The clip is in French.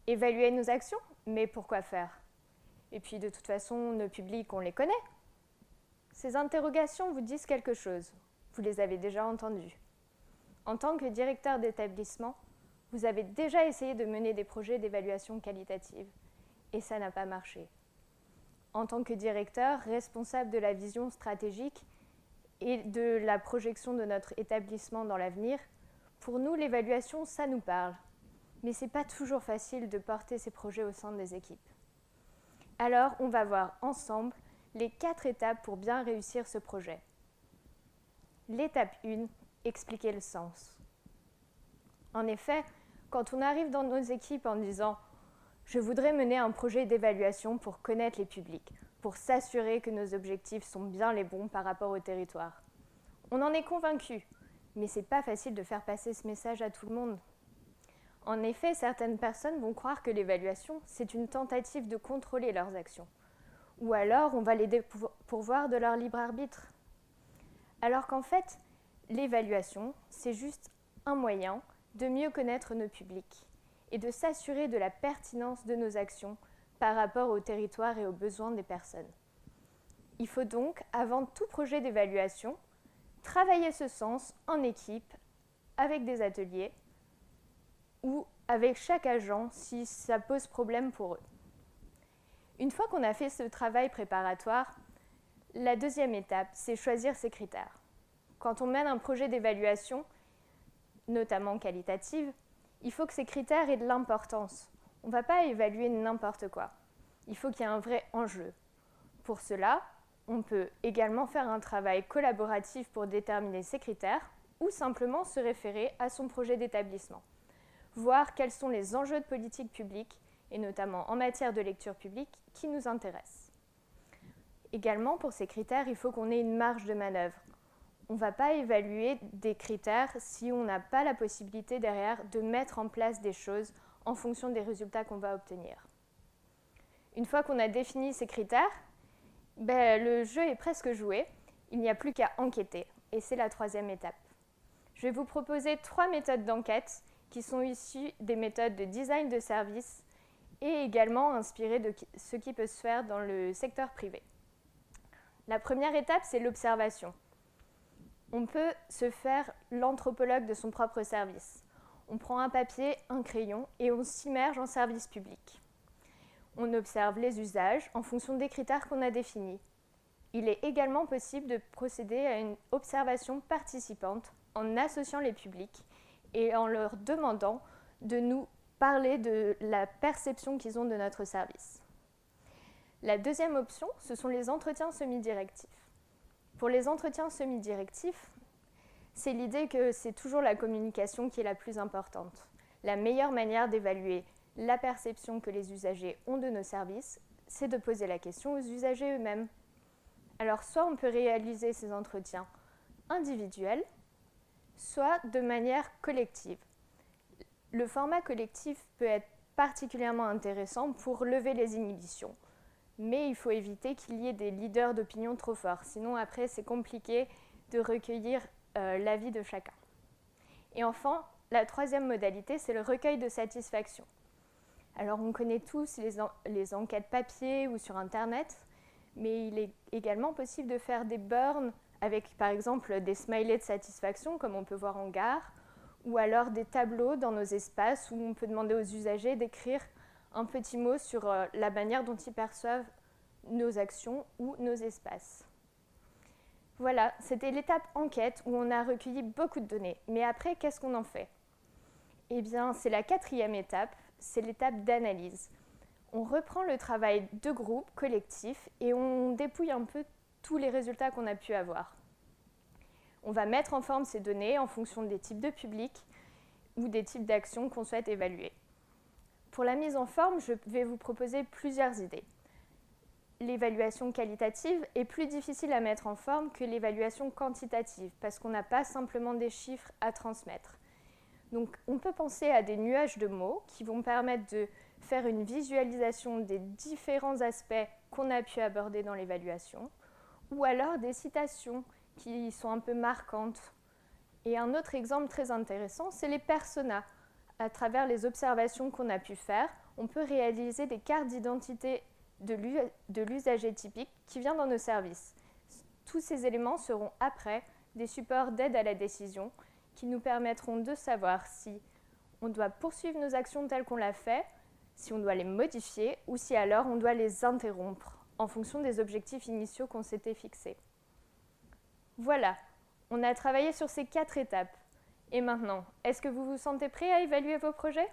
Évaluer nos actions, mais pourquoi faire? Et puis de toute façon, nos publics, on les connaît. Ces interrogations vous disent quelque chose. Vous les avez déjà entendues. En tant que directeur d'établissement, vous avez déjà essayé de mener des projets d'évaluation qualitative. Et ça n'a pas marché. En tant que directeur, responsable de la vision stratégique et de la projection de notre établissement dans l'avenir, pour nous, l'évaluation, ça nous parle. Mais ce n'est pas toujours facile de porter ces projets au sein des équipes. Alors, on va voir ensemble les 4 étapes pour bien réussir ce projet. L'étape 1, expliquer le sens. En effet, quand on arrive dans nos équipes en disant « Je voudrais mener un projet d'évaluation pour connaître les publics, pour s'assurer que nos objectifs sont bien les bons par rapport au territoire », on en est convaincu, mais ce n'est pas facile de faire passer ce message à tout le monde. En effet, certaines personnes vont croire que l'évaluation, c'est une tentative de contrôler leurs actions. Ou alors, on va les pourvoir de leur libre arbitre. Alors qu'en fait, l'évaluation, c'est juste un moyen de mieux connaître nos publics et de s'assurer de la pertinence de nos actions par rapport au territoire et aux besoins des personnes. Il faut donc, avant tout projet d'évaluation, travailler ce sens en équipe, avec des ateliers, ou avec chaque agent si ça pose problème pour eux. Une fois qu'on a fait ce travail préparatoire, la deuxième étape, c'est choisir ses critères. Quand on mène un projet d'évaluation, notamment qualitative, il faut que ces critères aient de l'importance. On ne va pas évaluer n'importe quoi. Il faut qu'il y ait un vrai enjeu. Pour cela, on peut également faire un travail collaboratif pour déterminer ces critères ou simplement se référer à son projet d'établissement. Voir quels sont les enjeux de politique publique, et notamment en matière de lecture publique, qui nous intéressent. Également, pour ces critères, il faut qu'on ait une marge de manœuvre. On ne va pas évaluer des critères si on n'a pas la possibilité derrière de mettre en place des choses en fonction des résultats qu'on va obtenir. Une fois qu'on a défini ces critères, le jeu est presque joué. Il n'y a plus qu'à enquêter, et c'est la troisième étape. Je vais vous proposer 3 méthodes d'enquête qui sont issues des méthodes de design de service et également inspirées de ce qui peut se faire dans le secteur privé. La première étape, c'est l'observation. On peut se faire l'anthropologue de son propre service. On prend un papier, un crayon et on s'immerge en service public. On observe les usages en fonction des critères qu'on a définis. Il est également possible de procéder à une observation participante en associant les publics et en leur demandant de nous parler de la perception qu'ils ont de notre service. La deuxième option, ce sont les entretiens semi-directifs. Pour les entretiens semi-directifs, c'est l'idée que c'est toujours la communication qui est la plus importante. La meilleure manière d'évaluer la perception que les usagers ont de nos services, c'est de poser la question aux usagers eux-mêmes. Alors, soit on peut réaliser ces entretiens individuels, soit de manière collective. Le format collectif peut être particulièrement intéressant pour lever les inhibitions, mais il faut éviter qu'il y ait des leaders d'opinion trop forts, sinon après c'est compliqué de recueillir l'avis de chacun. Et enfin, la troisième modalité, c'est le recueil de satisfaction. Alors on connaît tous les enquêtes papier ou sur Internet, mais il est également possible de faire des burns avec par exemple des smileys de satisfaction comme on peut voir en gare, ou alors des tableaux dans nos espaces où on peut demander aux usagers d'écrire un petit mot sur la manière dont ils perçoivent nos actions ou nos espaces. Voilà, c'était l'étape enquête où on a recueilli beaucoup de données. Mais après, qu'est-ce qu'on en fait? Eh bien, c'est la quatrième étape, c'est l'étape d'analyse. On reprend le travail de groupe, collectif, et on dépouille un peu tous les résultats qu'on a pu avoir. On va mettre en forme ces données en fonction des types de publics ou des types d'actions qu'on souhaite évaluer. Pour la mise en forme, je vais vous proposer plusieurs idées. L'évaluation qualitative est plus difficile à mettre en forme que l'évaluation quantitative parce qu'on n'a pas simplement des chiffres à transmettre. Donc on peut penser à des nuages de mots qui vont permettre de faire une visualisation des différents aspects qu'on a pu aborder dans l'évaluation, ou alors des citations qui sont un peu marquantes. Et un autre exemple très intéressant, c'est les personas. à travers les observations qu'on a pu faire, on peut réaliser des cartes d'identité de l'usager typique qui vient dans nos services. Tous ces éléments seront après des supports d'aide à la décision qui nous permettront de savoir si on doit poursuivre nos actions telles qu'on l'a fait, si on doit les modifier ou si alors on doit les interrompre en fonction des objectifs initiaux qu'on s'était fixés. Voilà, on a travaillé sur ces 4 étapes. Et maintenant, est-ce que vous vous sentez prêt à évaluer vos projets ?